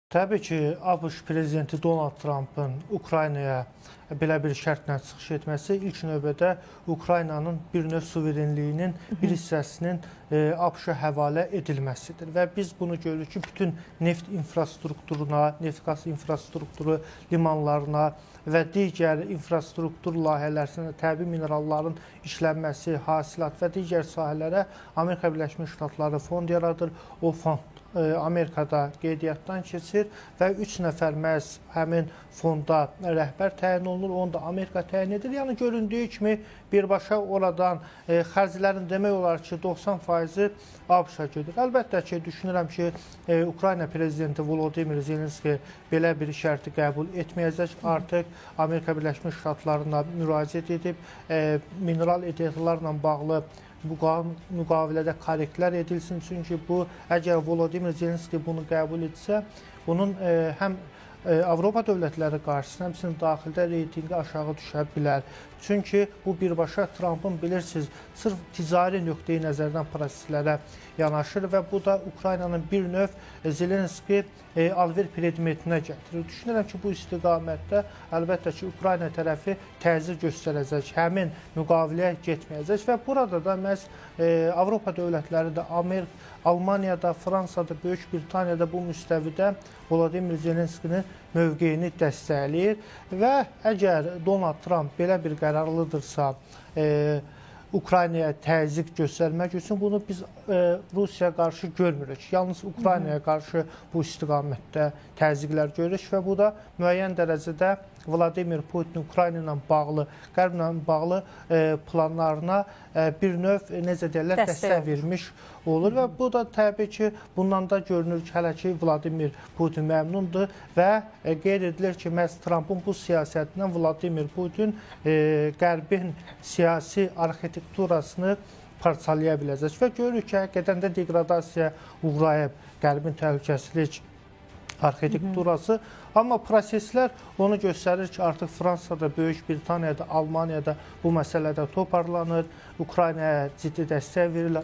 Təbii ki, ABŞ prezidenti Donald Trampın Ukraynaya belə bir şərtlə çıxış etməsi ilk növbədə Ukraynanın bir növ suverenliyinin bir hissəsinin ABŞ-a həvalə edilməsidir. Və biz bunu görürük ki, bütün neft infrastrukturuna, neft qaz infrastrukturu, limanlarına və digər infrastruktur layihələrinə təbii mineralların işlənməsi, hasilat və digər sahələrə Amerika Birləşmiş Ştatları fond yaradır. O fond Amerikada qeydiyyatdan keçir və 3 nəfər məhz həmin fonda rəhbər təyin olunur, onu da Amerika təyin edir. Yəni göründüyü kimi birbaşa oradan xərclərin demək olar ki, 90%-i ABŞ-a gedir. Əlbəttə ki, düşünürəm ki, Ukrayna prezidenti Volodimir Zelenski belə bir şərti qəbul etməyəcək. Artıq Amerika Birləşmiş Ştatlarına müraciət edib, mineral ehtiyatlarla bağlı müqavilədə korrektlər edilsin. Çünki bu, əgər Volodimir Zelenski bunu qəbul etsə, bunun həm Avropa dövlətləri qarşısında, həmçinin daxildə reytinqi aşağı düşə bilər. Çünki bu birbaşa Trampın, bilirsiniz, sırf ticari nöqteyi nəzərdən proseslərə yanaşır və bu da Ukraynanın bir növ Zelenski alver predmetinə gətirir. Düşünürəm ki, bu istiqamətdə əlbəttə ki, Ukrayna tərəfi təzyiq göstərəcək, həmin müqaviləyə getməyəcək və burada da məhz Avropa dövlətləri də Almaniyada, Fransada, Böyük Britaniyada bu müstəvidə Volodimir Zelenskinin mövqeyini dəstəkləyir və əgər Donald Trump belə bir qərarlıdırsa, Ukraynaya təzyiq göstərmək üçün bunu biz Rusiyaya qarşı görmürük. Yalnız Ukraynaya qarşı bu istiqamətdə təzyiqlər görürük və bu da müəyyən dərəcədə Vladimir Putin Ukrayna ilə bağlı, Qərblə bağlı planlarına bir növ, necə deyirlər, dəstək vermiş olur və bu da təbii ki, bundan da görünür ki, hələ ki Vladimir Putin məmnundur və qeyd edilir ki, məhz Trampın bu siyasətindən Vladimir Putin Qərbin siyasi arxitekturasını parçalaya biləcək və görürük ki, həqiqətən də degradasiya uğrayıb Qərbin təhlükəsizlik arxitekturası. Amma proseslər onu göstərir ki, artıq Fransada, Böyük Britaniyada, Almaniyada bu məsələdə toparlanır, Ukraynaya ciddi dəstək verirlər.